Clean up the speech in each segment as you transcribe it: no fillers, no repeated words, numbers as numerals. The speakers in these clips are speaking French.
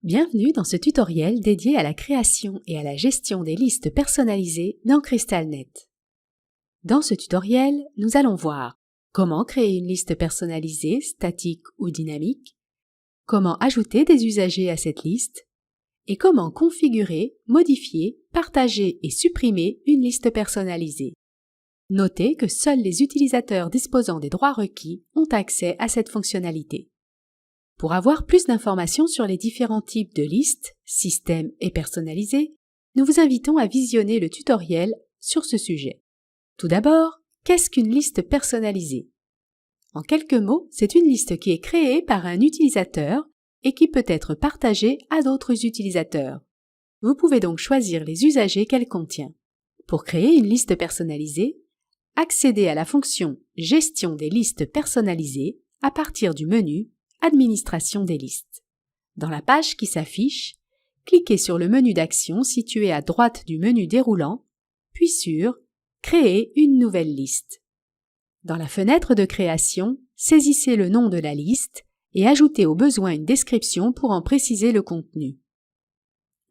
Bienvenue dans ce tutoriel dédié à la création et à la gestion des listes personnalisées dans CrystalNet. Dans ce tutoriel, nous allons voir comment créer une liste personnalisée, statique ou dynamique, comment ajouter des usagers à cette liste, et comment configurer, modifier, partager et supprimer une liste personnalisée. Notez que seuls les utilisateurs disposant des droits requis ont accès à cette fonctionnalité. Pour avoir plus d'informations sur les différents types de listes, systèmes et personnalisés, nous vous invitons à visionner le tutoriel sur ce sujet. Tout d'abord, qu'est-ce qu'une liste personnalisée? En quelques mots, c'est une liste qui est créée par un utilisateur et qui peut être partagée à d'autres utilisateurs. Vous pouvez donc choisir les usagers qu'elle contient. Pour créer une liste personnalisée, accédez à la fonction « Gestion des listes personnalisées » à partir du menu Administration des listes. Dans la page qui s'affiche, cliquez sur le menu d'action situé à droite du menu déroulant, puis sur Créer une nouvelle liste. Dans la fenêtre de création, saisissez le nom de la liste et ajoutez au besoin une description pour en préciser le contenu.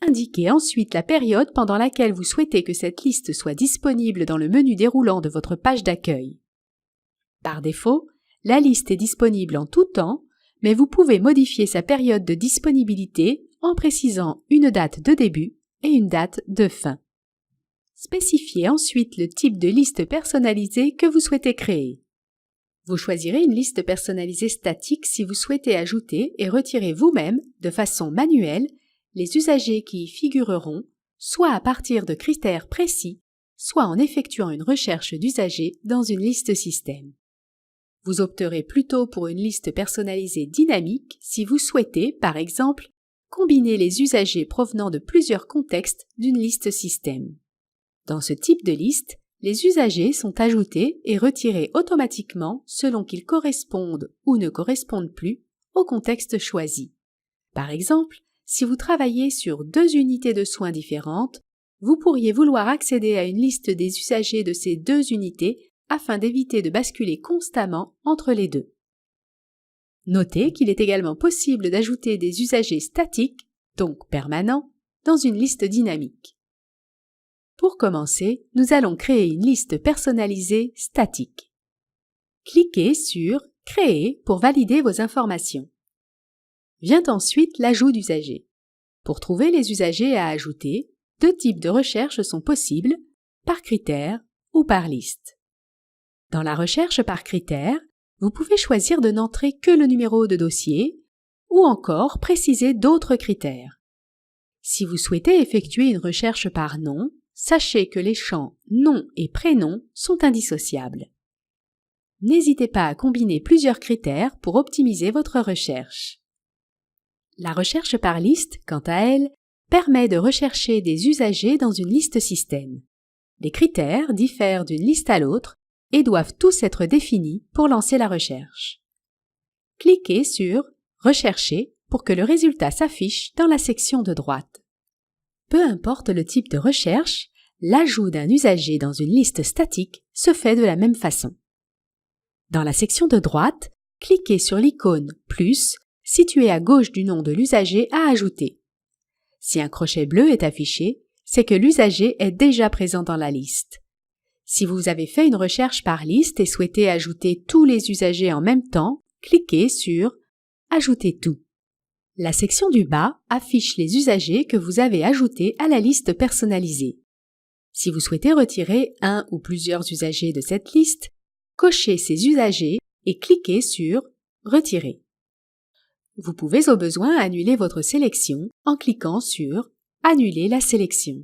Indiquez ensuite la période pendant laquelle vous souhaitez que cette liste soit disponible dans le menu déroulant de votre page d'accueil. Par défaut, la liste est disponible en tout temps, mais vous pouvez modifier sa période de disponibilité en précisant une date de début et une date de fin. Spécifiez ensuite le type de liste personnalisée que vous souhaitez créer. Vous choisirez une liste personnalisée statique si vous souhaitez ajouter et retirer vous-même, de façon manuelle, les usagers qui y figureront, soit à partir de critères précis, soit en effectuant une recherche d'usagers dans une liste système. Vous opterez plutôt pour une liste personnalisée dynamique si vous souhaitez, par exemple, combiner les usagers provenant de plusieurs contextes d'une liste système. Dans ce type de liste, les usagers sont ajoutés et retirés automatiquement selon qu'ils correspondent ou ne correspondent plus au contexte choisi. Par exemple, si vous travaillez sur 2 unités de soins différentes, vous pourriez vouloir accéder à une liste des usagers de ces 2 unités afin d'éviter de basculer constamment entre les deux. Notez qu'il est également possible d'ajouter des usagers statiques, donc permanents, dans une liste dynamique. Pour commencer, nous allons créer une liste personnalisée statique. Cliquez sur « Créer » pour valider vos informations. Vient ensuite l'ajout d'usagers. Pour trouver les usagers à ajouter, 2 types de recherches sont possibles, par critère ou par liste. Dans la recherche par critère, vous pouvez choisir de n'entrer que le numéro de dossier ou encore préciser d'autres critères. Si vous souhaitez effectuer une recherche par nom, sachez que les champs nom et prénom sont indissociables. N'hésitez pas à combiner plusieurs critères pour optimiser votre recherche. La recherche par liste, quant à elle, permet de rechercher des usagers dans une liste système. Les critères diffèrent d'une liste à l'autre et doivent tous être définis pour lancer la recherche. Cliquez sur « Rechercher » pour que le résultat s'affiche dans la section de droite. Peu importe le type de recherche, l'ajout d'un usager dans une liste statique se fait de la même façon. Dans la section de droite, cliquez sur l'icône « Plus » située à gauche du nom de l'usager à ajouter. Si un crochet bleu est affiché, c'est que l'usager est déjà présent dans la liste. Si vous avez fait une recherche par liste et souhaitez ajouter tous les usagers en même temps, cliquez sur « Ajouter tout ». La section du bas affiche les usagers que vous avez ajoutés à la liste personnalisée. Si vous souhaitez retirer un ou plusieurs usagers de cette liste, cochez ces usagers et cliquez sur « Retirer ». Vous pouvez au besoin annuler votre sélection en cliquant sur « Annuler la sélection ».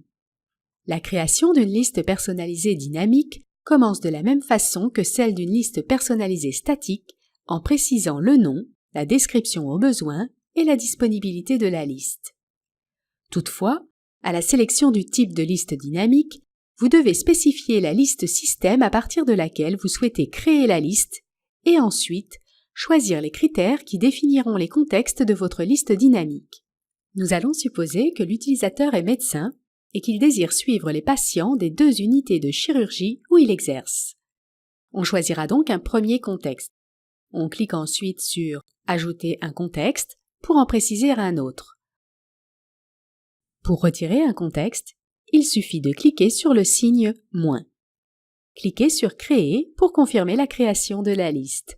La création d'une liste personnalisée dynamique commence de la même façon que celle d'une liste personnalisée statique en précisant le nom, la description au besoin et la disponibilité de la liste. Toutefois, à la sélection du type de liste dynamique, vous devez spécifier la liste système à partir de laquelle vous souhaitez créer la liste et ensuite choisir les critères qui définiront les contextes de votre liste dynamique. Nous allons supposer que l'utilisateur est médecin et qu'il désire suivre les patients des 2 unités de chirurgie où il exerce. On choisira donc un premier contexte. On clique ensuite sur « Ajouter un contexte » pour en préciser un autre. Pour retirer un contexte, il suffit de cliquer sur le signe « moins ». Cliquez sur « Créer » pour confirmer la création de la liste.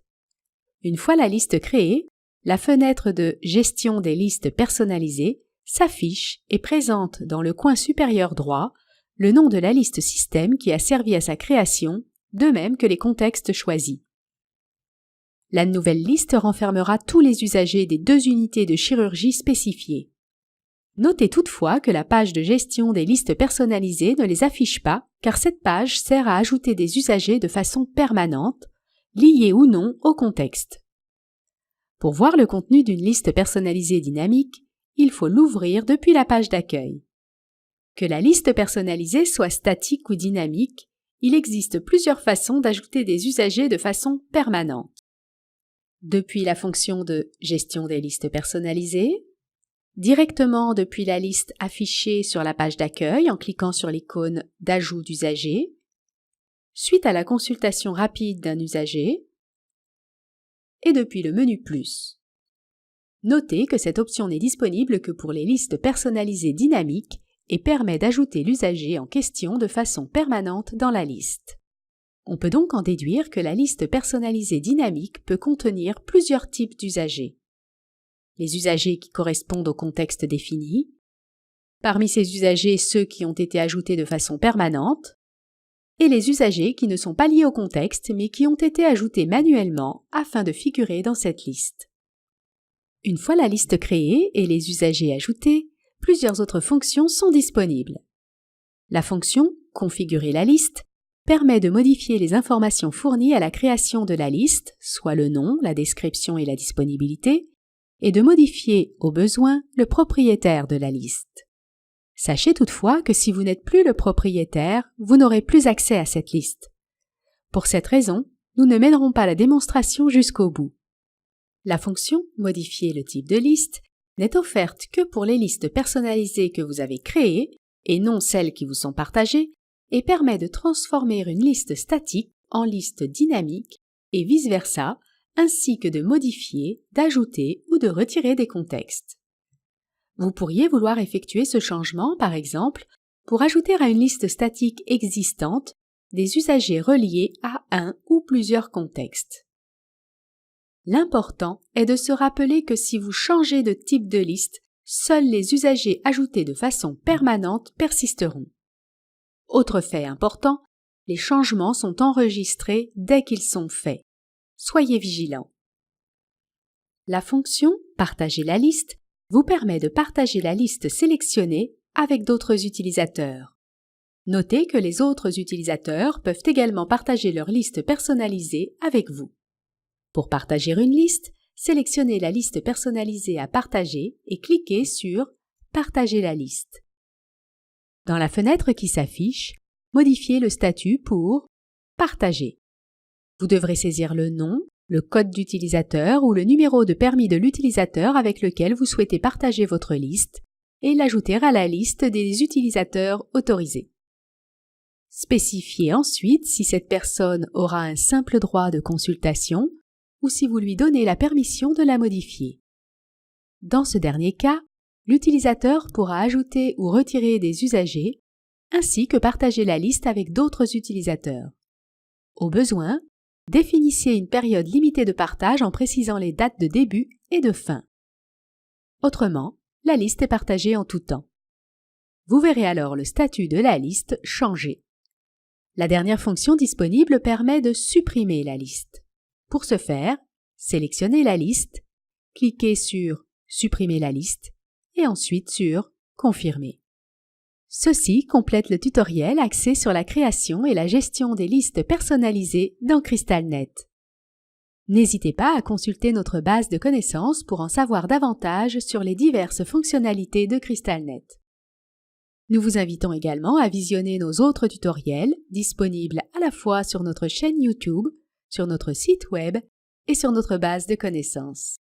Une fois la liste créée, la fenêtre de « Gestion des listes personnalisées » s'affiche et présente dans le coin supérieur droit le nom de la liste système qui a servi à sa création, de même que les contextes choisis. La nouvelle liste renfermera tous les usagers des 2 unités de chirurgie spécifiées. Notez toutefois que la page de gestion des listes personnalisées ne les affiche pas, car cette page sert à ajouter des usagers de façon permanente, liés ou non au contexte. Pour voir le contenu d'une liste personnalisée dynamique, il faut l'ouvrir depuis la page d'accueil. Que la liste personnalisée soit statique ou dynamique, il existe plusieurs façons d'ajouter des usagers de façon permanente. Depuis la fonction de gestion des listes personnalisées, directement depuis la liste affichée sur la page d'accueil en cliquant sur l'icône d'ajout d'usager, suite à la consultation rapide d'un usager, et depuis le menu Plus. Notez que cette option n'est disponible que pour les listes personnalisées dynamiques et permet d'ajouter l'usager en question de façon permanente dans la liste. On peut donc en déduire que la liste personnalisée dynamique peut contenir plusieurs types d'usagers. Les usagers qui correspondent au contexte défini, parmi ces usagers ceux qui ont été ajoutés de façon permanente, et les usagers qui ne sont pas liés au contexte mais qui ont été ajoutés manuellement afin de figurer dans cette liste. Une fois la liste créée et les usagers ajoutés, plusieurs autres fonctions sont disponibles. La fonction « Configurer la liste » permet de modifier les informations fournies à la création de la liste, soit le nom, la description et la disponibilité, et de modifier, au besoin, le propriétaire de la liste. Sachez toutefois que si vous n'êtes plus le propriétaire, vous n'aurez plus accès à cette liste. Pour cette raison, nous ne mènerons pas la démonstration jusqu'au bout. La fonction « Modifier le type de liste » n'est offerte que pour les listes personnalisées que vous avez créées, et non celles qui vous sont partagées, et permet de transformer une liste statique en liste dynamique et vice-versa, ainsi que de modifier, d'ajouter ou de retirer des contextes. Vous pourriez vouloir effectuer ce changement, par exemple, pour ajouter à une liste statique existante des usagers reliés à un ou plusieurs contextes. L'important est de se rappeler que si vous changez de type de liste, seuls les usagers ajoutés de façon permanente persisteront. Autre fait important, les changements sont enregistrés dès qu'ils sont faits. Soyez vigilants. La fonction « Partager la liste » vous permet de partager la liste sélectionnée avec d'autres utilisateurs. Notez que les autres utilisateurs peuvent également partager leur liste personnalisée avec vous. Pour partager une liste, sélectionnez la liste personnalisée à partager et cliquez sur « Partager la liste ». Dans la fenêtre qui s'affiche, modifiez le statut pour « Partager ». Vous devrez saisir le nom, le code d'utilisateur ou le numéro de permis de l'utilisateur avec lequel vous souhaitez partager votre liste et l'ajouter à la liste des utilisateurs autorisés. Spécifiez ensuite si cette personne aura un simple droit de consultation ou si vous lui donnez la permission de la modifier. Dans ce dernier cas, l'utilisateur pourra ajouter ou retirer des usagers ainsi que partager la liste avec d'autres utilisateurs. Au besoin, définissez une période limitée de partage en précisant les dates de début et de fin. Autrement, la liste est partagée en tout temps. Vous verrez alors le statut de la liste changer. La dernière fonction disponible permet de supprimer la liste. Pour ce faire, sélectionnez la liste, cliquez sur « Supprimer la liste » et ensuite sur « Confirmer ». Ceci complète le tutoriel axé sur la création et la gestion des listes personnalisées dans CrystalNet. N'hésitez pas à consulter notre base de connaissances pour en savoir davantage sur les diverses fonctionnalités de CrystalNet. Nous vous invitons également à visionner nos autres tutoriels disponibles à la fois sur notre chaîne YouTube, sur notre site web et sur notre base de connaissances.